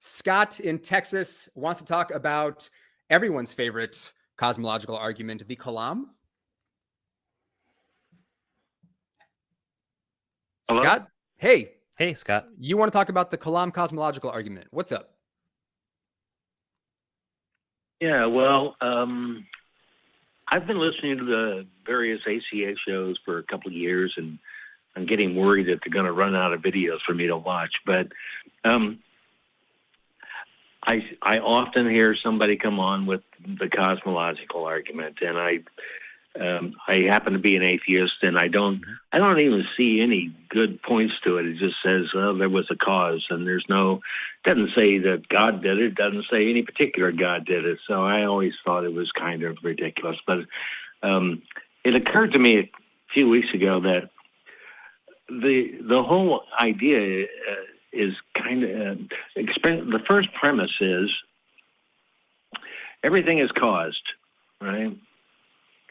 Scott in Texas wants to talk about everyone's favorite cosmological argument, the Kalam. Hello? Scott, hey. Hey, Scott. You want to talk about the Kalam cosmological argument. What's up? Yeah, well, I've been listening to the various ACA shows for a couple of years, and I'm getting worried that they're going to run out of videos for me to watch. But I often hear somebody come on with the cosmological argument, and I happen to be an atheist, and I don't even see any good points to it. It just says, well, there was a cause, and doesn't say that God did it, doesn't say any particular God did it. So I always thought it was kind of ridiculous. But it occurred to me a few weeks ago that the whole idea is kind of the first premise is everything is caused, right?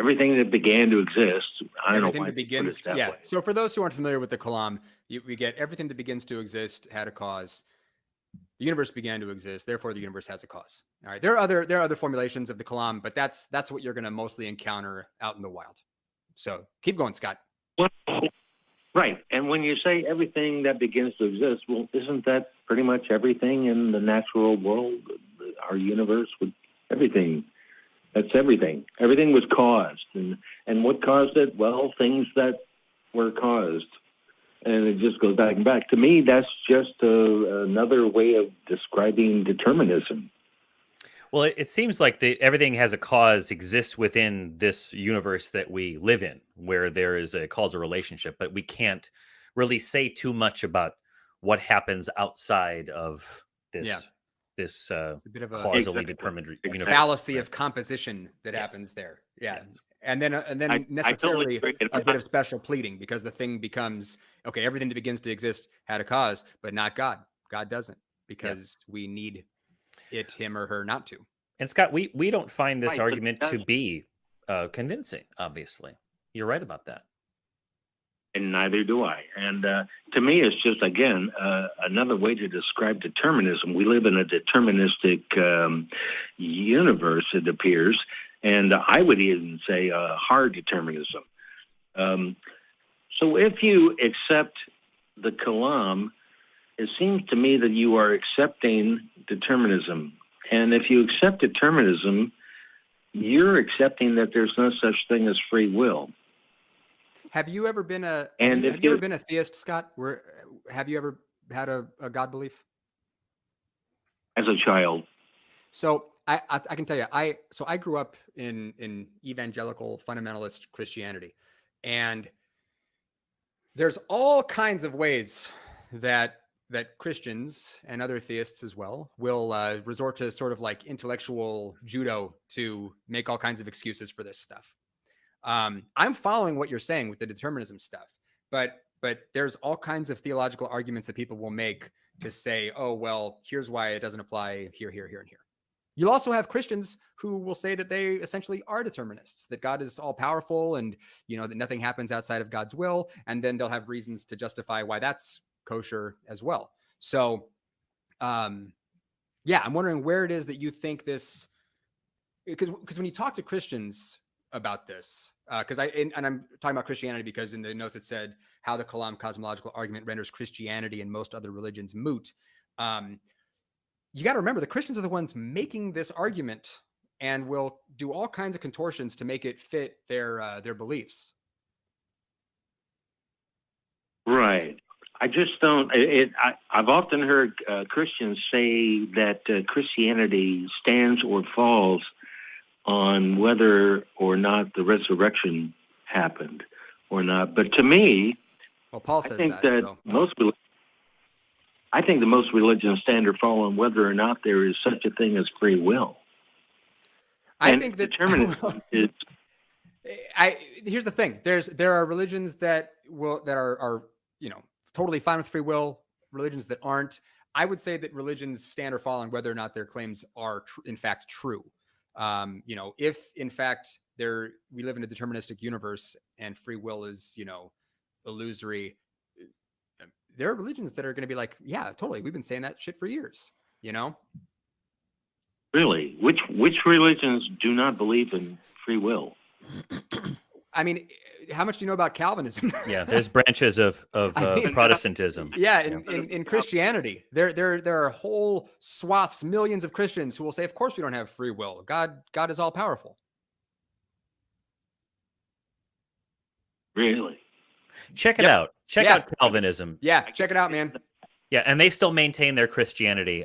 Everything that began to exist. I don't know why begins. Yeah. Way. So for those who aren't familiar with the Kalam, we get everything that begins to exist had a cause. The universe began to exist, therefore the universe has a cause. All right. There are other formulations of the Kalam, but that's what you're going to mostly encounter out in the wild. So keep going, Scott. Well, right. And when you say everything that begins to exist, well, isn't that pretty much everything in the natural world, our universe, with everything? That's everything. Everything was caused. And what caused it? Well, things that were caused. And it just goes back and back. To me, that's just another way of describing determinism. Well, it seems like everything has a cause exists within this universe that we live in, where there is a causal relationship, but we can't really say too much about what happens outside of this. Yeah. This a bit of a causally determined universe. Fallacy of composition that happens there. Yeah. Yes. And then necessarily a bit of special pleading, because the thing becomes, okay, everything that begins to exist had a cause, but not God. God doesn't, because we need it, him or her, not to. And Scott, we don't find this argument to be convincing, obviously. You're right about that. And neither do I. And to me, it's just, again, another way to describe determinism. We live in a deterministic universe, it appears, and I would even say hard determinism. So if you accept the Kalam, it seems to me that you are accepting determinism. And if you accept determinism, you're accepting that there's no such thing as free will. Have you ever been have you ever been a theist, Scott? Have you ever had a God belief? As a child. So I can tell you, I grew up in evangelical fundamentalist Christianity, and there's all kinds of ways that Christians and other theists as well will resort to sort of like intellectual judo to make all kinds of excuses for this stuff. I'm following what you're saying with the determinism stuff, but there's all kinds of theological arguments that people will make to say, oh, well, here's why it doesn't apply here, here, here, and here. You'll also have Christians who will say that they essentially are determinists, that God is all powerful and, that nothing happens outside of God's will. And then they'll have reasons to justify why that's kosher as well. So, I'm wondering where it is that you think this, because when you talk to Christians about this, because I'm talking about Christianity because in the notes it said how the Kalam cosmological argument renders Christianity and most other religions moot. You got to remember the Christians are the ones making this argument and will do all kinds of contortions to make it fit their beliefs. Right. I just don't. I've often heard Christians say that Christianity stands or falls on whether or not the resurrection happened or not. But to me, well, Paul says I think that most religions stand or fall on whether or not there is such a thing as free will. I think that determinism is. Here's the thing: there are religions that are totally fine with free will. Religions that aren't. I would say that religions stand or fall on whether or not their claims are in fact true. If in fact we live in a deterministic universe and free will is, illusory, there are religions that are going to be like, yeah, totally. We've been saying that shit for years. You know? Really? Which religions do not believe in free will? I mean, how much do you know about Calvinism? Yeah, there's branches of I mean, Protestantism. yeah, in Christianity, there are whole swaths, millions of Christians who will say, of course we don't have free will. God is all powerful. Really? Check it Yep. out. Check Yeah. out Calvinism. Yeah, check it out, man. Yeah, and they still maintain their Christianity.